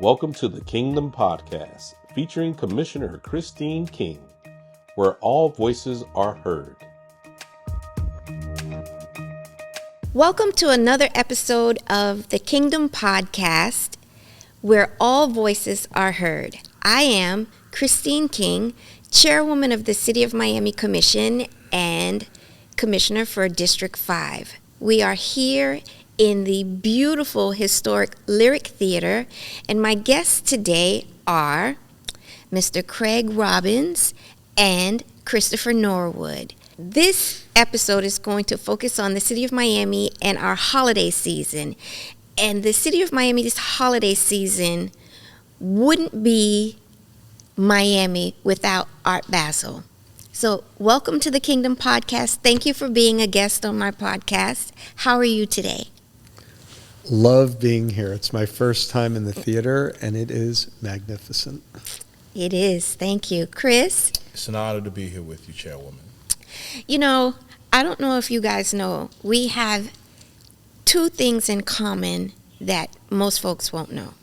Welcome to the Kingdom Podcast, featuring Commissioner Christine King, where all voices are heard. Welcome to another episode of the Kingdom Podcast, where all voices are heard. I am Christine King, Chairwoman of the City of Miami Commission and Commissioner for District 5. We are here in the beautiful historic Lyric Theater, and my guests today are Mr. Craig Robbins and Christopher Norwood. This episode is going to focus on the City of Miami and our holiday season. And the City of Miami's holiday season wouldn't be Miami without Art Basel. So welcome to the Kingdom Podcast. Thank you for being a guest on my podcast. How are you today? Love being here. It's my first time in the theater, and it is magnificent. It is. Thank you. Chris? It's an honor to be here with you, Chairwoman. You know, I don't know if you guys know, we have two things in common that most folks won't know.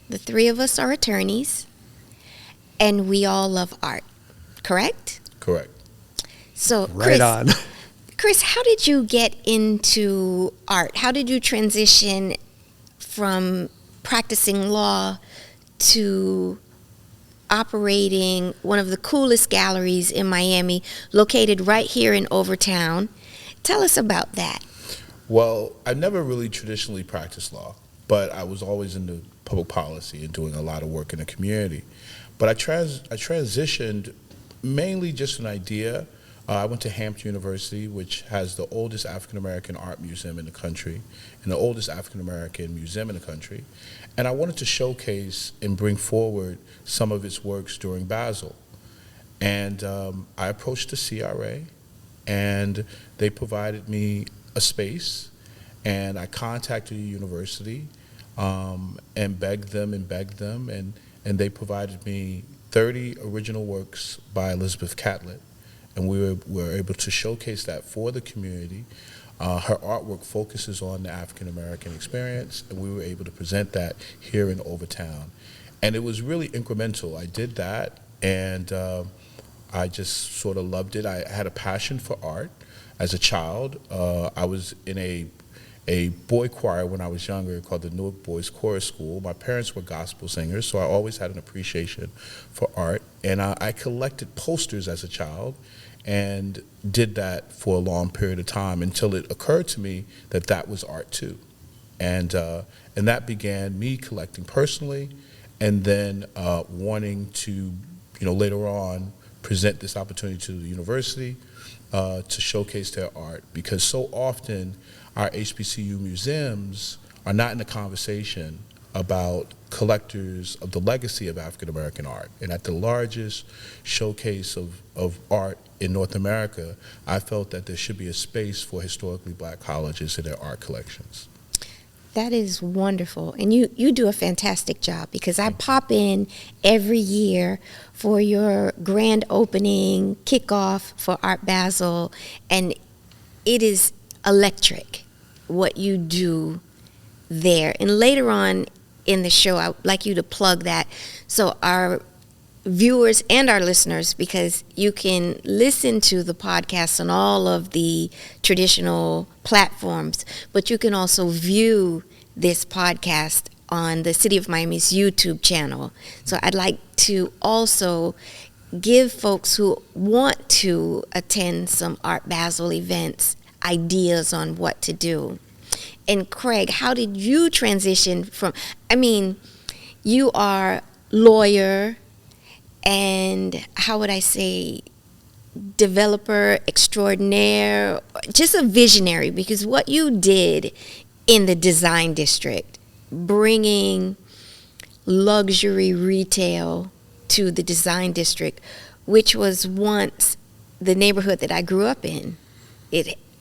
The three of us are attorneys, and we all love art, correct? Correct. So, Right on. Chris, how did you get into art? How did you transition from practicing law to operating one of the coolest galleries in Miami, located right here in Overtown? Tell us about that. Well, I never really traditionally practiced law, but I was always into public policy and doing a lot of work in the community. But I transitioned mainly just an idea. I went to Hampton University, which has the oldest African-American art museum in the country and the oldest African-American museum in the country. And I wanted to showcase and bring forward some of its works during Basel. And I approached the CRA, and they provided me a space, and I contacted the university and begged them, and they provided me 30 original works by Elizabeth Catlett. And we were able to showcase that for the community. Her artwork focuses on the African-American experience, and we were able to present that here in Overtown. And it was really incremental. I did that, and I just sort of loved it. I had a passion for art as a child. I was in a boy choir when I was younger called the Norwood Boys Chorus School. My parents were gospel singers, so I always had an appreciation for art. And I collected posters as a child and did that for a long period of time until it occurred to me that that was art too. And that began me collecting personally, and then wanting to, later on present this opportunity to the university to showcase their art, because so often our HBCU museums are not in the conversation about collectors of the legacy of African American art. And at the largest showcase of art in North America, I felt that there should be a space for historically black colleges in their art collections. That is wonderful. And you do a fantastic job, because I pop in every year for your grand opening kickoff for Art Basel, and it is electric what you do there. And later on in the show, I would like you to plug that so our viewers and our listeners, because you can listen to the podcast on all of the traditional platforms, but you can also view this podcast on the City of Miami's YouTube channel. So I'd like to also give folks who want to attend some Art Basel events ideas on what to do. And Craig, how did you transition from, you are lawyer and, how would I say, developer extraordinaire, just a visionary, because what you did in the design district, bringing luxury retail to the design district, which was once the neighborhood that I grew up in.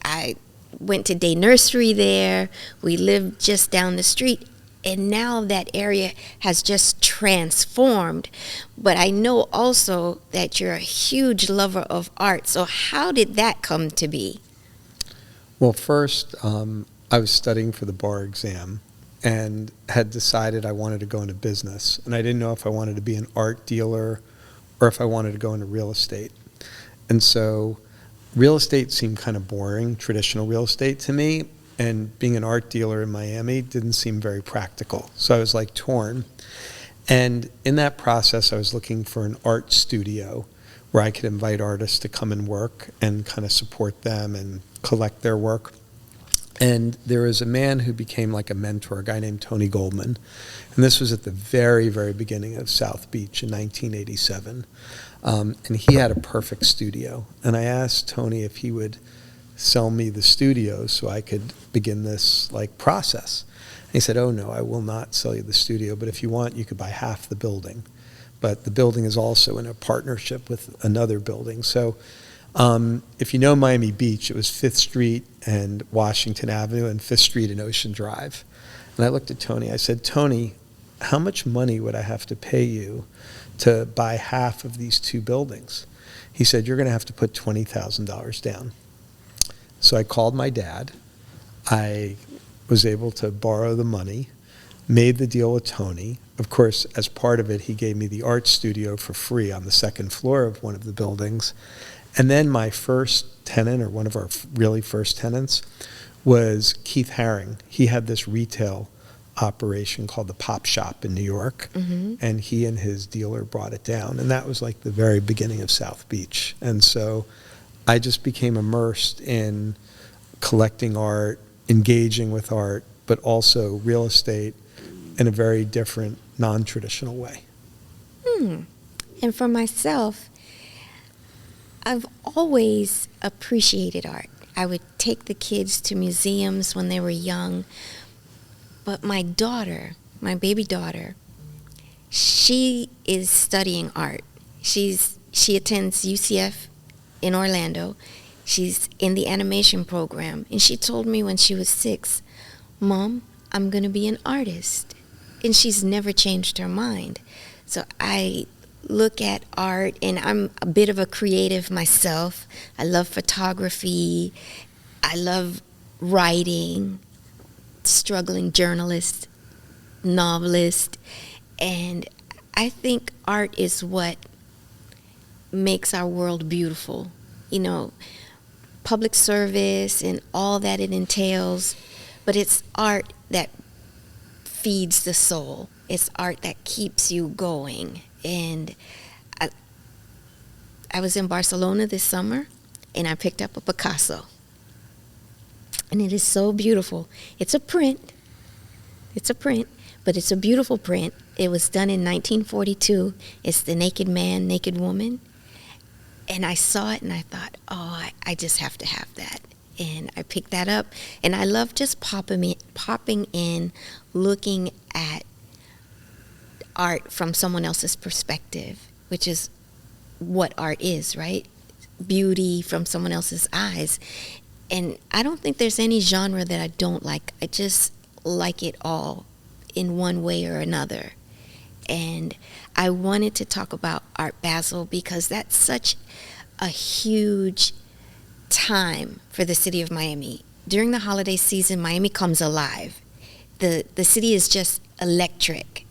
I went to day nursery there. We lived just down the street. And now that area has just transformed. But I know also that you're a huge lover of art. So how did that come to be? Well, first, I was studying for the bar exam, and had decided I wanted to go into business. And I didn't know if I wanted to be an art dealer or if I wanted to go into real estate. And so real estate seemed kind of boring, traditional real estate to me. And being an art dealer in Miami didn't seem very practical. So I was like torn. And in that process, I was looking for an art studio where I could invite artists to come and work and kind of support them and collect their work. And there was a man who became like a mentor, a guy named Tony Goldman. And this was at the very, very beginning of South Beach in 1987. And he had a perfect studio. And I asked Tony if he would sell me the studio so I could begin this like process. And he said, "Oh no, I will not sell you the studio, but if you want, you could buy half the building. But the building is also in a partnership with another building." So if you know Miami Beach, it was 5th Street and Washington Avenue and 5th Street and Ocean Drive. And I looked at Tony. I said, "Tony, how much money would I have to pay you to buy half of these 2 buildings?" He said, "You're going to have to put $20,000 down." So I called my dad. I was able to borrow the money, made the deal with Tony. Of course, as part of it, he gave me the art studio for free on the 2nd floor of one of the buildings. And then my first tenant, or one of our really first tenants, was Keith Haring. He had this retail operation called the Pop Shop in New York, and he and his dealer brought it down. And that was like the very beginning of South Beach. And so I just became immersed in collecting art, engaging with art, but also real estate in a very different, non-traditional way. And for myself, I've always appreciated art. I would take the kids to museums when they were young. But my daughter, my baby daughter, she is studying art. She attends UCF in Orlando. She's in the animation program. And she told me when she was 6, "Mom, I'm going to be an artist." And she's never changed her mind. So I look at art, and I'm a bit of a creative myself. I love photography. I love writing, struggling journalist, novelist. And I think art is what makes our world beautiful. You know, public service and all that it entails, but it's art that feeds the soul. It's art that keeps you going. And I was in Barcelona this summer, and I picked up a Picasso. And it is so beautiful. It's a print, but it's a beautiful print. It was done in 1942. It's the naked man, naked woman. And I saw it, and I thought, oh, I just have to have that. And I picked that up, and I love just popping in, looking at art from someone else's perspective, which is what art is, right? Beauty from someone else's eyes. And I don't think there's any genre that I don't like. I just like it all in one way or another. And I wanted to talk about Art Basel because that's such a huge time for the city of Miami. During the holiday season, Miami comes alive. The city is just electric.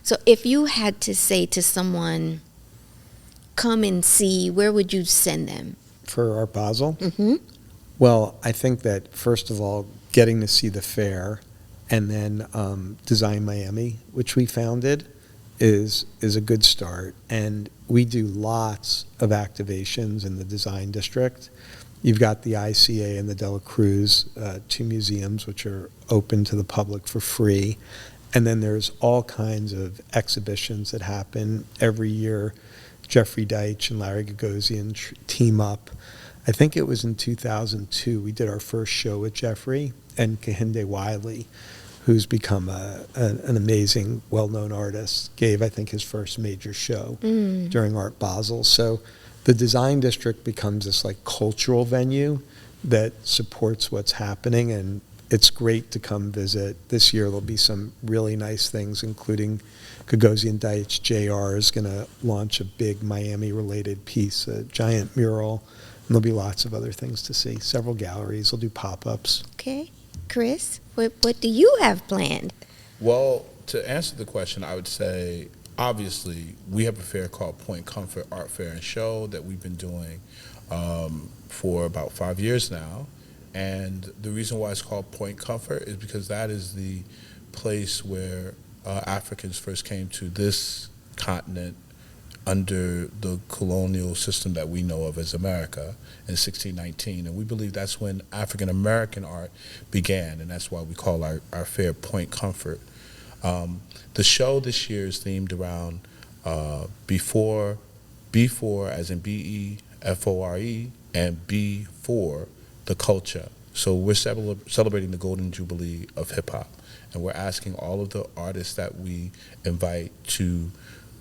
So if you had to say to someone, come and see, where would you send them? For Art Basel? Well, I think that, first of all, getting to see the fair and then Design Miami, which we founded, is a good start. And we do lots of activations in the design district. You've got the ICA and the De La Cruz, 2 museums which are open to the public for free. And then there's all kinds of exhibitions that happen every year. Jeffrey Deitch and Larry Gagosian team up. I think it was in 2002 we did our first show with Jeffrey and Kehinde Wiley, who's become an amazing, well-known artist, gave, I think, his first major show during Art Basel. So the design district becomes this like cultural venue that supports what's happening, and it's great to come visit. This year there'll be some really nice things, including Gagosian Deitch. JR is going to launch a big Miami-related piece, a giant mural, and there'll be lots of other things to see. Several galleries will do pop-ups. Okay. Chris, what do you have planned? Well, to answer the question, I would say obviously we have a fair called Point Comfort Art Fair and Show that we've been doing for about 5 years now. And the reason why it's called Point Comfort is because that is the place where Africans first came to this continent under the colonial system that we know of as America in 1619. And we believe that's when African American art began, and that's why we call our fair Point Comfort. The show this year is themed around before, as in BEFORE, and B for the culture. So we're celebrating the Golden Jubilee of hip hop, and we're asking all of the artists that we invite to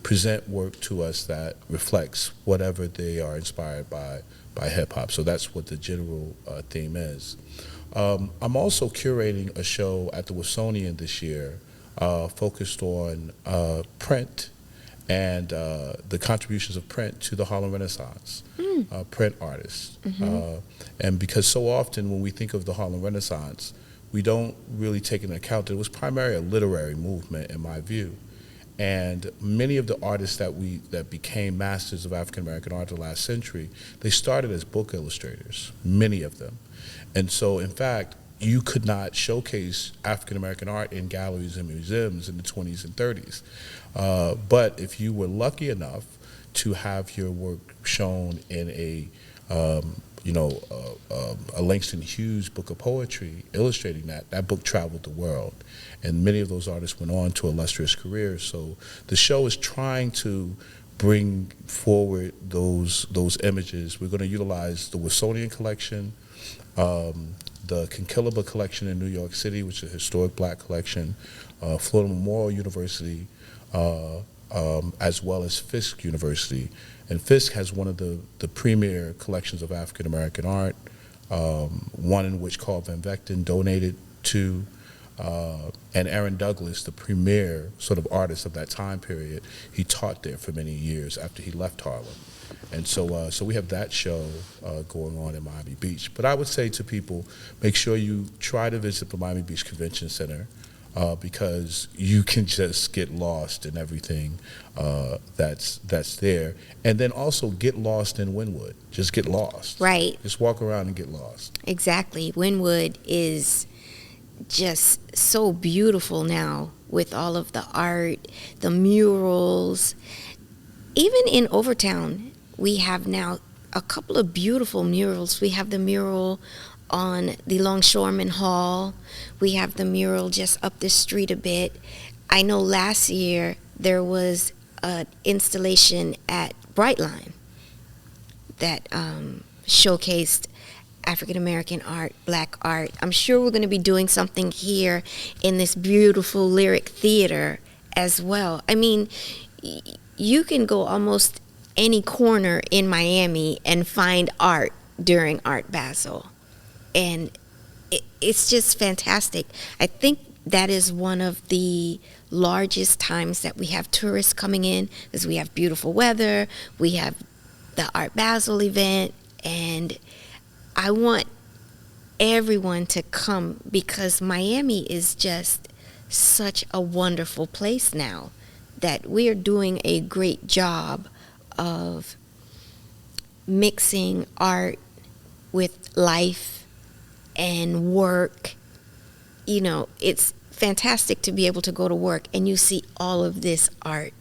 present work to us that reflects whatever they are inspired by hip hop. So that's what the general theme is. I'm also curating a show at the Wilsonian this year focused on print and the contributions of print to the Harlem Renaissance, print artists. And because so often when we think of the Harlem Renaissance, we don't really take into account that it was primarily a literary movement, in my view. And many of the artists that became masters of African American art in the last century, they started as book illustrators, many of them. And so, in fact, you could not showcase African American art in galleries and museums in the 20s and 30s. But if you were lucky enough to have your work shown in a Langston Hughes book of poetry illustrating that book traveled the world. And many of those artists went on to illustrious careers. So the show is trying to bring forward those images. We're going to utilize the Wilsonian collection, the Kinkillaba collection in New York City, which is a historic black collection, Florida Memorial University, as well as Fisk University. And Fisk has one of the premier collections of African American art, one in which Carl Van Vechten donated to, and Aaron Douglas, the premier sort of artist of that time period, he taught there for many years after he left Harlem. And so we have that show going on in Miami Beach. But I would say to people, make sure you try to visit the Miami Beach Convention Center, because you can just get lost in everything that's there. And then also get lost in Wynwood. Just get lost. Right. Just walk around and get lost. Exactly. Wynwood is just so beautiful now with all of the art, the murals. Even in Overtown, we have now a couple of beautiful murals. We have the mural on the Longshoreman Hall. We have the mural just up the street a bit. I know last year there was an installation at Brightline that showcased African American art, black art. I'm sure we're going to be doing something here in this beautiful Lyric Theater as well. I mean, you can go almost any corner in Miami and find art during Art Basel. And it's just fantastic. I think that is one of the largest times that we have tourists coming in, because we have beautiful weather, we have the Art Basel event, and I want everyone to come because Miami is just such a wonderful place now that we are doing a great job of mixing art with life and work. You know, it's fantastic to be able to go to work and you see all of this art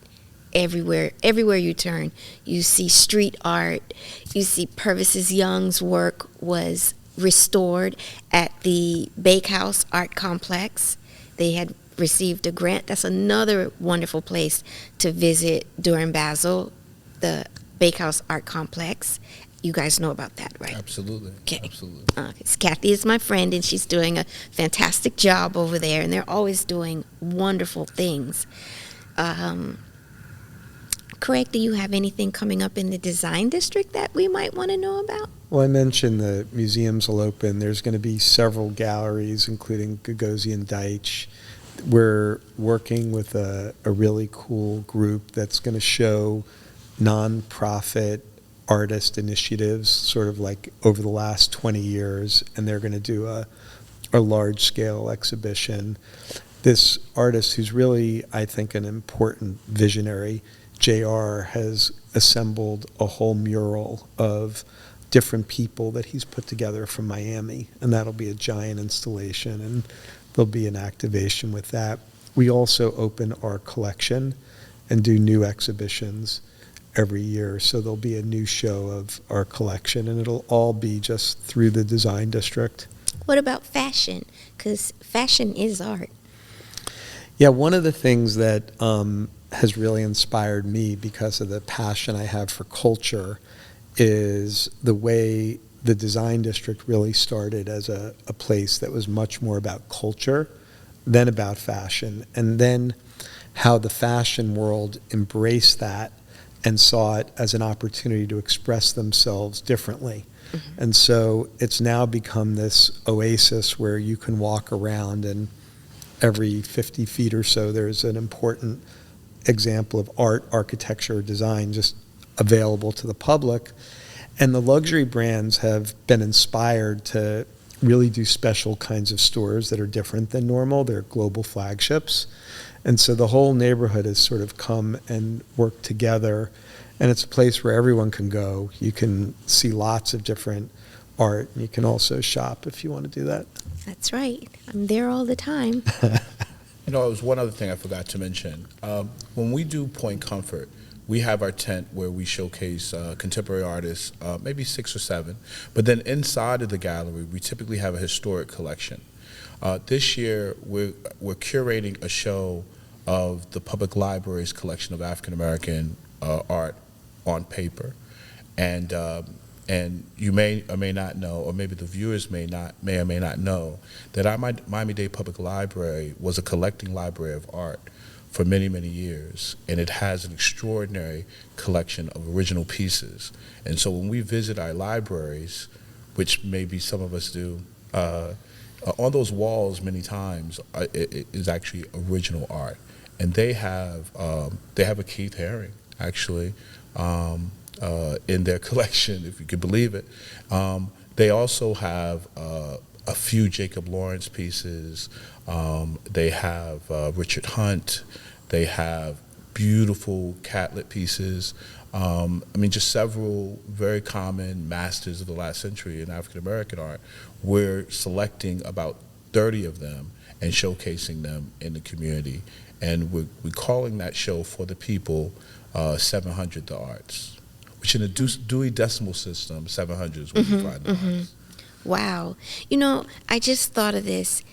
everywhere you turn. You see street art. You see Purvis Young's work was restored at the Bakehouse Art Complex. They had received a grant. That's another wonderful place to visit during Basel, the Bakehouse Art Complex. You guys know about that, right? Absolutely. Okay. Absolutely. Kathy is my friend, and she's doing a fantastic job over there, and they're always doing wonderful things. Craig, do you have anything coming up in the design district that we might want to know about? Well, I mentioned the museums will open. There's going to be several galleries, including Gagosian Deitch. We're working with a really cool group that's going to show nonprofit artist initiatives sort of like over the last 20 years, and they're going to do a a large-scale exhibition. This artist, who's really, I think, an important visionary, JR, has assembled a whole mural of different people that he's put together from Miami, and that'll be a giant installation, and there'll be an activation with that. We also open our collection and do new exhibitions every year, so there'll be a new show of our collection, and it'll all be just through the design district. What about fashion? Because fashion is art. Yeah, one of the things that has really inspired me because of the passion I have for culture is the way the design district really started as a place that was much more about culture than about fashion, and then how the fashion world embraced that and saw it as an opportunity to express themselves differently. Mm-hmm. And so it's now become this oasis where you can walk around, and every 50 feet or so there's an important example of art, architecture, or design just available to the public. And the luxury brands have been inspired to really do special kinds of stores that are different than normal. They're global flagships. And so the whole neighborhood has sort of come and worked together, and it's a place where everyone can go. You can see lots of different art, and you can also shop if you want to do that. That's right. I'm there all the time. You know, it was one other thing I forgot to mention. When we do Point Comfort, we have our tent where we showcase contemporary artists, maybe 6 or 7. But then inside of the gallery, we typically have a historic collection. This year, we're curating a show of the public library's collection of African American art on paper, and you may or may not know, or maybe the viewers may or may not know, that our Miami-Dade Public Library was a collecting library of art for many, many years, and it has an extraordinary collection of original pieces. And so when we visit our libraries, which maybe some of us do, on those walls many times it is actually original art, and they have a Keith Haring actually in their collection, if you could believe it. They also have a few Jacob Lawrence pieces. They have Richard Hunt. They have beautiful Catlett pieces. I mean, just several very common masters of the last century in African American art. We're selecting about 30 of them and showcasing them in the community. And we're calling that show For the People, 700 The Arts, which in the Dewey Decimal System, 700 is where you find the arts. Wow. You know, I just thought of this.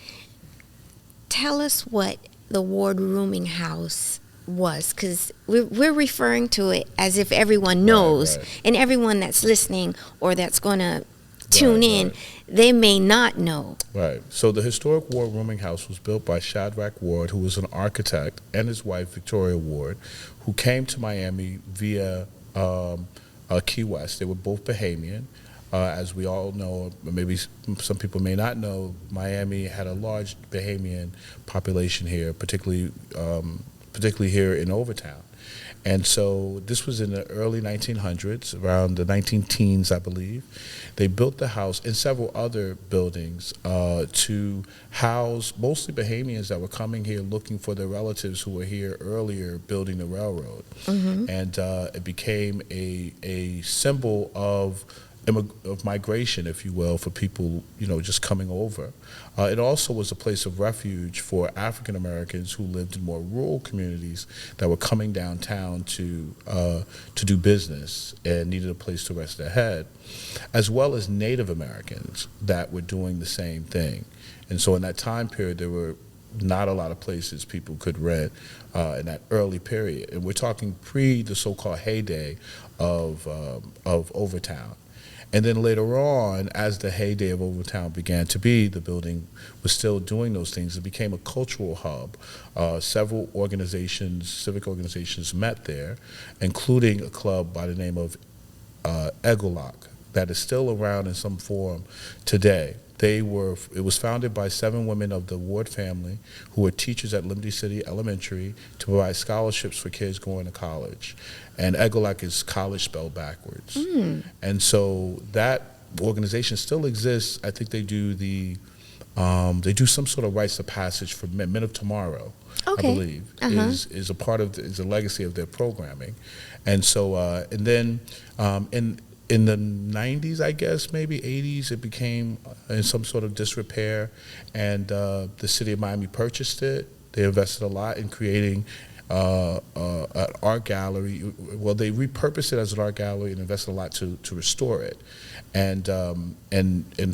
Tell us what the Ward Rooming House was, because we're referring to it as if everyone knows, right. And everyone that's listening or that's going to tune in, they may not know. Right. So the historic Ward Rooming House was built by Shadrach Ward, who was an architect, and his wife, Victoria Ward, who came to Miami via Key West. They were both Bahamian. As we all know, maybe some people may not know, Miami had a large Bahamian population here, particularly here in Overtown. And so this was in the early 1900s, around the 19-teens, I believe. They built the house and several other buildings to house mostly Bahamians that were coming here looking for their relatives who were here earlier building the railroad. Mm-hmm. And it became a symbol of migration, if you will, for people, just coming over. It also was a place of refuge for African Americans who lived in more rural communities that were coming downtown to do business and needed a place to rest their head, as well as Native Americans that were doing the same thing. And so in that time period, there were not a lot of places people could rent in that early period. And we're talking pre the so-called heyday of Overtown. And then later on, as the heyday of Overtown began to be, the building was still doing those things. It became a cultural hub. Several organizations, civic organizations met there, including a club by the name of Egolok that is still around in some form today. It was founded by 7 women of the Ward family who were teachers at Liberty City Elementary to provide scholarships for kids going to college. And Egolak is college spelled backwards. Mm. And so that organization still exists. I think they do the They do some sort of rites of passage for Men of Tomorrow. Okay. I believe is a part of is a legacy of their programming, and so and then in the 90s, I guess maybe 80s, it became in some sort of disrepair, and the city of Miami purchased it. They invested a lot in creating an art gallery. Well, they repurposed it as an art gallery and invested a lot to restore it. And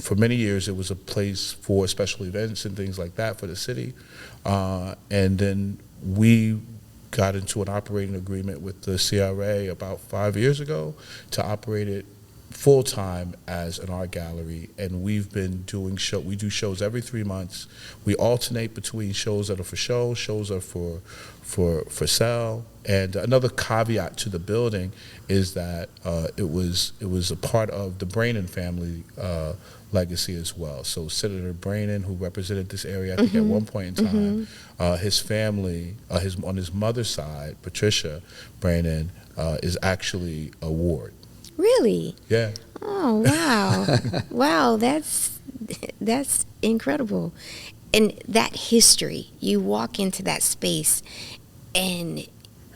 for many years, it was a place for special events and things like that for the city. And then we got into an operating agreement with the CRA about 5 years ago to operate it full-time as an art gallery, and we've been doing we do shows every 3 months. We alternate between shows that are for show, shows are for sale. And another caveat to the building is that it was a part of the Brannon family legacy as well. So Senator Brannon, who represented this area, I think at one point in time, his family, on his mother's side, Patricia Brannon, is actually a ward. Really? Yeah. Oh, wow. Wow, that's incredible. And that history, you walk into that space and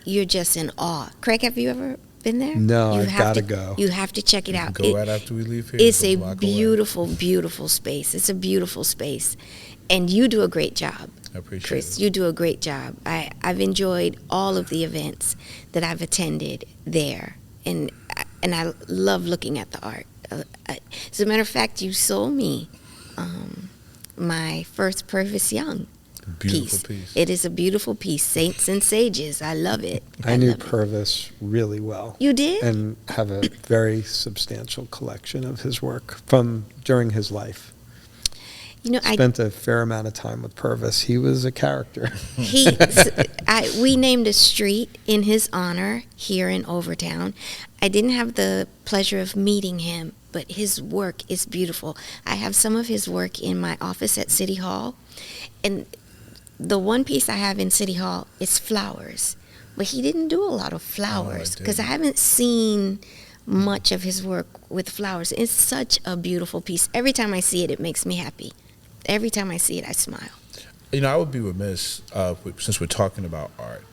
you're just in awe. Craig, have you ever been there? No, You I've have got to to go. You have to check it out. Go right after we leave here. It's a a block away. beautiful, beautiful space. It's a beautiful space. And you do a great job. I appreciate Chris, it. you do a great job. I've enjoyed all of the events that I've attended there. And I love looking at the art. As a matter of fact, you sold me my first Purvis Young Beautiful piece. It is a beautiful piece. Saints and Sages. I love it. I knew love it. Purvis really well. You did? And have a very substantial collection of his work from during his life. You know, Spent a fair amount of time with Purvis. He was a character. We named a street in his honor here in Overtown. I didn't have the pleasure of meeting him, but his work is beautiful. I have some of his work in my office at City Hall, and the one piece I have in City Hall is flowers, but he didn't do a lot of flowers because I haven't seen much of his work with flowers. It's such a beautiful piece. Every time I see it, it makes me happy. Every time I see it, I smile. You know, I would be remiss, since we're talking about art,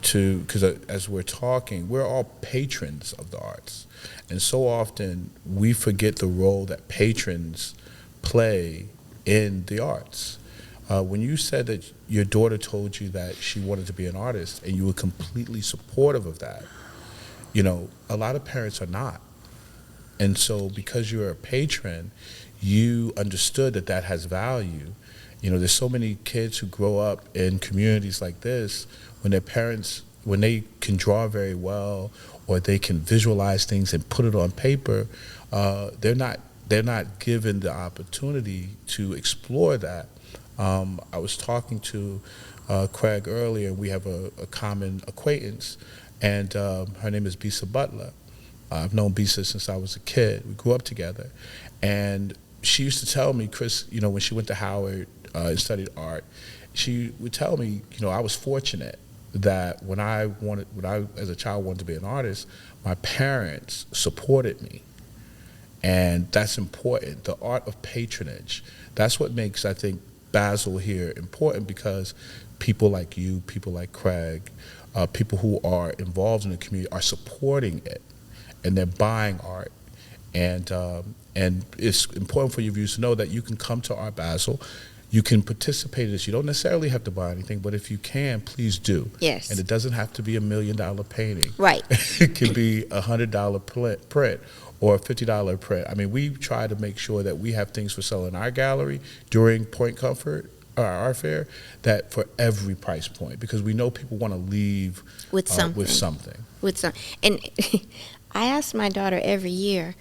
because as we're talking, we're all patrons of the arts. And so often we forget the role that patrons play in the arts. When you said that your daughter told you that she wanted to be an artist and you were completely supportive of that, you know, a lot of parents are not. And so because you're a patron, you understood that that has value. You know, there's so many kids who grow up in communities like this when their parents, when they can draw very well or they can visualize things and put it on paper, they're not given the opportunity to explore that. I was talking to Craig earlier. We have a common acquaintance, and her name is Bisa Butler. I've known Bisa since I was a kid. We grew up together, and she used to tell me, Chris, you know, when she went to Howard and studied art, she would tell me, you know, I was fortunate that when I as a child wanted to be an artist, my parents supported me. And that's important, the art of patronage. That's what makes, I think, Basel here important, because people like you, people like Craig, people who are involved in the community are supporting it, and they're buying art. And it's important for your viewers to know that you can come to Art Basel, you can participate in this. You don't necessarily have to buy anything, but if you can, please do. Yes. And it doesn't have to be $1 million painting. Right. It can be a $100 print or a $50 print. I mean, we try to make sure that we have things for sale in our gallery during Point Comfort, our art fair, that for every price point, because we know people want to leave With something. And I ask my daughter every year,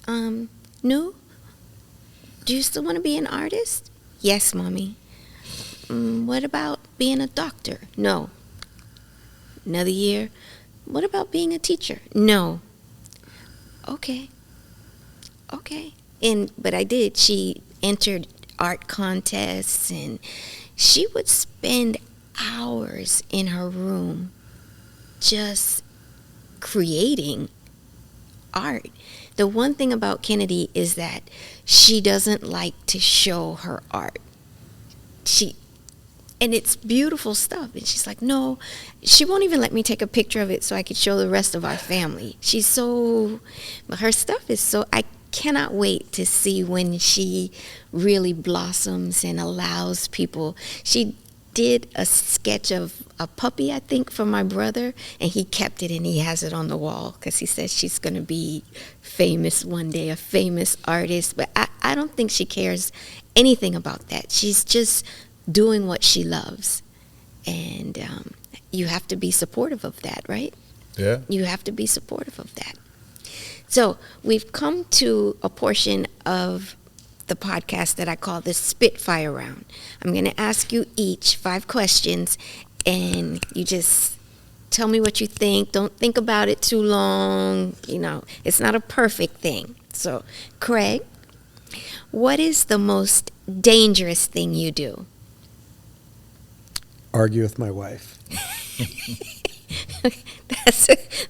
Nu, do you still want to be an artist? Yes, Mommy. What about being a doctor? No. Another year, what about being a teacher? No. Okay. But I did. She entered art contests, and she would spend hours in her room just creating art. The one thing about Kennedy is that she doesn't like to show her art. And it's beautiful stuff. And she's like, no, she won't even let me take a picture of it so I could show the rest of our family. But her stuff is I cannot wait to see when she really blossoms and allows people. She did a sketch of a puppy, I think, for my brother, and he kept it and he has it on the wall because he says she's going to be famous one day, a famous artist. But I don't think she cares anything about that. She's just doing what she loves. And you have to be supportive of that, right? Yeah. You have to be supportive of that. So we've come to a portion of the podcast that I call the Spitfire Round. I'm going to ask you each 5 questions, and you just tell me what you think. Don't think about it too long. It's not a perfect thing. So, Craig, what is the most dangerous thing you do? Argue with my wife.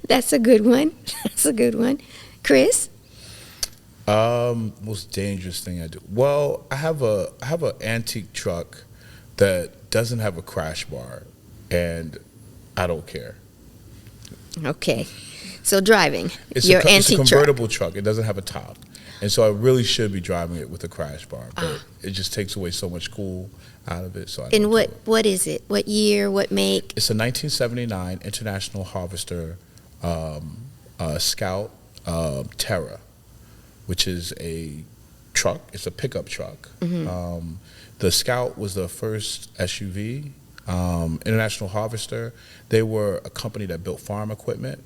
That's a good one. That's a good one. Chris? Most dangerous thing I do. Well, I have an antique truck that doesn't have a crash bar, and I don't care. Okay. So driving It's your a antique convertible truck. It doesn't have a top, and so I really should be driving it with a crash bar, but it just takes away so much cool out of it. So I don't And do it. what is it? What year? What make? It's a 1979 International Harvester Scout Terra, which is a truck. It's a pickup truck. Mm-hmm. The Scout was the first SUV. International Harvester, they were a company that built farm equipment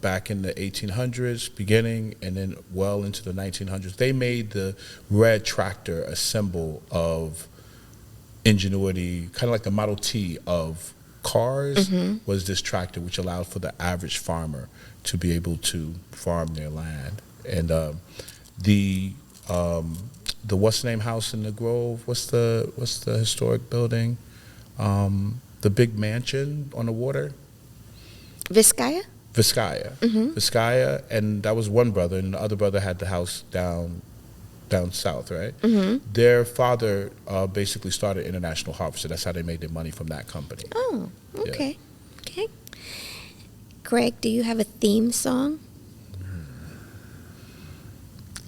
back in the 1800s beginning, and then well into the 1900s. They made the red tractor a symbol of ingenuity, kind of like the Model T of cars. Was this tractor, which allowed for the average farmer to be able to farm their land. And the what's the name house in the Grove? What's the historic building? The big mansion on the water. Vizcaya? Vizcaya, and that was one brother, and the other brother had the house down south, right? Their father basically started International Harvester. That's how they made their money from that company. Oh, okay. Yeah. Okay. Craig, do you have a theme song?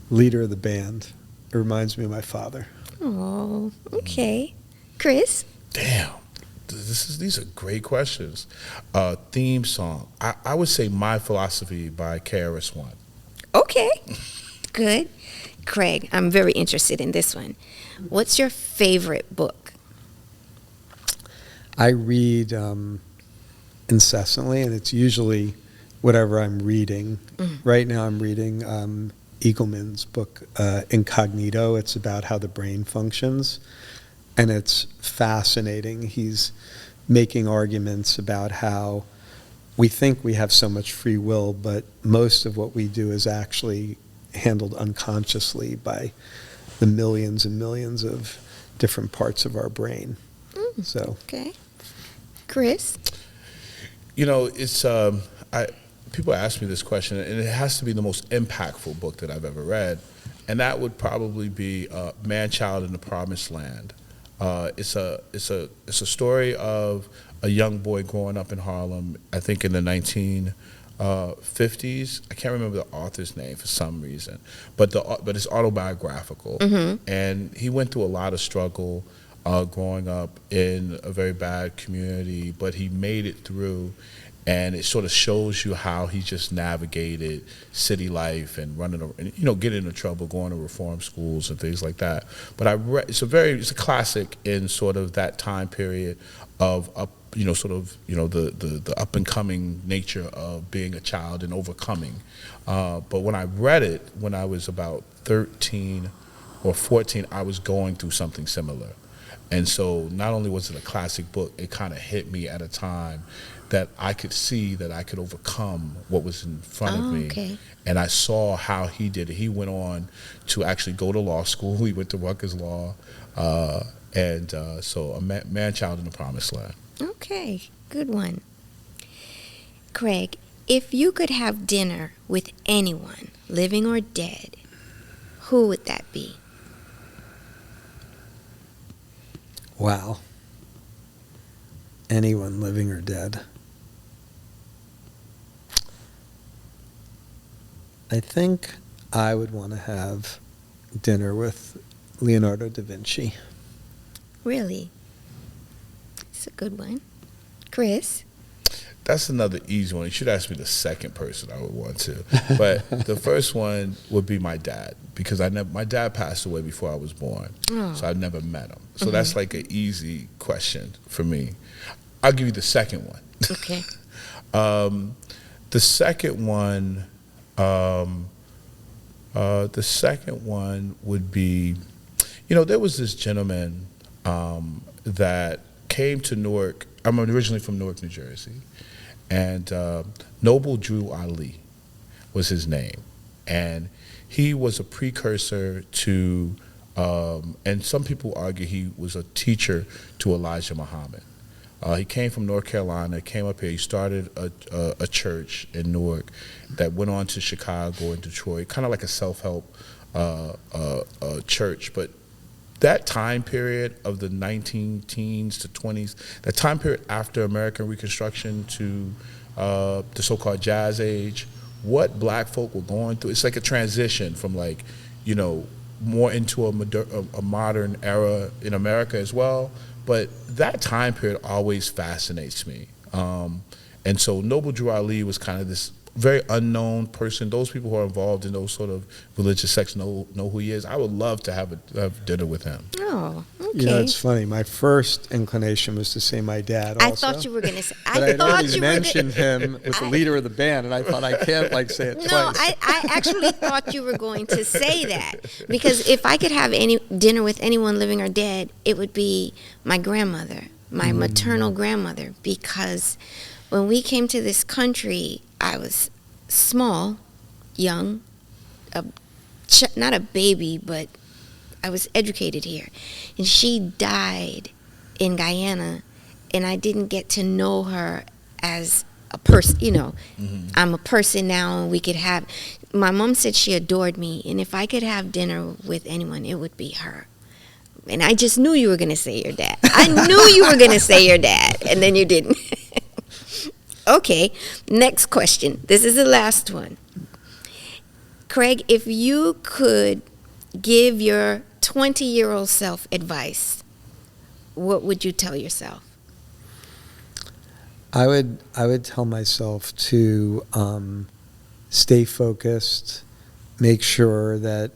Leader of the band. It reminds me of my father. Oh, okay. Chris? Damn. These are great questions. Theme song. I would say My Philosophy by KRS-One. Okay. Good. Craig, I'm very interested in this one. What's your favorite book? I read incessantly, and it's usually whatever I'm reading. Right now I'm reading Eagleman's book, Incognito. It's about how the brain functions, and it's fascinating. He's making arguments about how we think we have so much free will, but most of what we do is actually handled unconsciously by the millions and millions of different parts of our brain. So, Okay. Chris? It's people ask me this question, and it has to be the most impactful book that I've ever read, and that would probably be Man Child in the Promised Land. It's a story of a young boy growing up in Harlem, I think in the 1950s. I can't remember the author's name for some reason, but it's autobiographical, and he went through a lot of struggle growing up in a very bad community, but he made it through. And it sort of shows you how he just navigated city life and getting into trouble, going to reform schools and things like that. But it's a classic in sort of that time period of the up and coming nature of being a child and overcoming. But when I read it when I was about 13 or 14, I was going through something similar. And so not only was it a classic book, it kind of hit me at a time that I could see that I could overcome what was in front of me. Okay. And I saw how he did it. He went on to actually go to law school. He went to Rutgers Law. So a Man Child in the Promised Land. Okay. Good one. Craig, If you could have dinner with anyone, living or dead, who would that be? Wow. Anyone living or dead. I think I would want to have dinner with Leonardo da Vinci. Really? It's a good one. Chris? That's another easy one. You should ask me the second person I would want to. But the first one would be my dad, because my dad passed away before I was born. Oh. So I've never met him. So that's like an easy question for me. I'll give you the second one. Okay. The second one would be, there was this gentleman that came to Newark. I'm originally from Newark, New Jersey. And Noble Drew Ali was his name. And he was a precursor to, and some people argue he was a teacher to Elijah Muhammad. He came from North Carolina, came up here. He started a church in Newark that went on to Chicago and Detroit, kind of like a self-help church. But that time period of the 19 teens to 20s, that time period after American Reconstruction to the so-called Jazz Age, what black folk were going through, it's like a transition from more into a modern era in America as well. But that time period always fascinates me. And so Noble Drew Ali was kind of this very unknown person. Those people who are involved in those sort of religious sects know who he is. I would love to have dinner with him. Oh, okay. It's funny. My first inclination was to say my dad also. I thought you were going to say. But I had already mentioned him with the leader of the band, and I thought I can't say it twice. No, I actually thought you were going to say that, because if I could have any dinner with anyone living or dead, it would be my grandmother, my maternal grandmother, because when we came to this country, I was small, young, not a baby, but I was educated here. And she died in Guyana, and I didn't get to know her as a person, I'm a person now, and we could have, my mom said she adored me, and if I could have dinner with anyone, it would be her. And I just knew you were going to say your dad. I knew you were going to say your dad, and then you didn't. Okay, next question. This is the last one. Craig, if you could give your 20-year-old self advice, what would you tell yourself? I would tell myself to stay focused, make sure that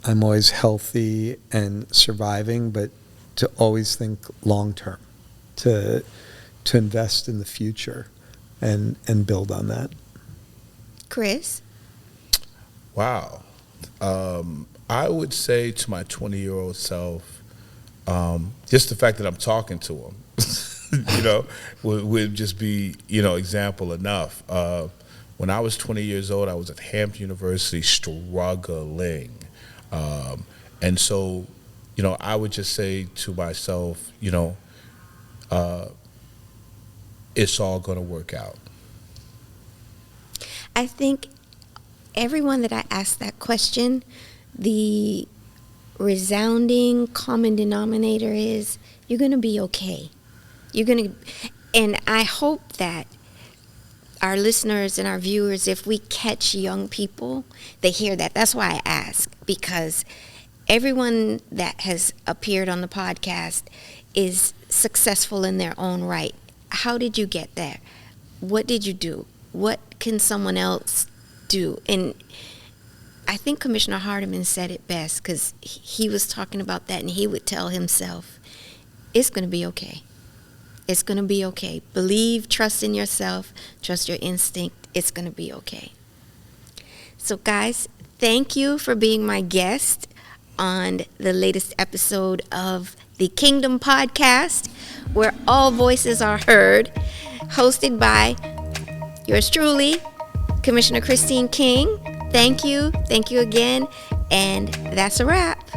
I'm always healthy and surviving, but to always think long term, to invest in the future and build on that. Chris? Wow. I would say to my 20-year-old self, just the fact that I'm talking to him, would just be, example enough. When I was 20 years old, I was at Hampton University struggling. And so, I would just say to myself, it's all going to work out. I think everyone that I asked that question, the resounding common denominator is you're going to be okay. And I hope that our listeners and our viewers, if we catch young people, they hear that. That's why I ask, because everyone that has appeared on the podcast is successful in their own right. How did you get there? What did you do? What can someone else do? And I think Commissioner Hardiman said it best, because he was talking about that, and he would tell himself, it's going to be okay. It's going to be okay. Believe, trust in yourself, trust your instinct. It's going to be okay. So guys, thank you for being my guest on the latest episode of the Kingdom Podcast, where all voices are heard, hosted by yours truly, Commissioner Christine King. Thank you again, and that's a wrap.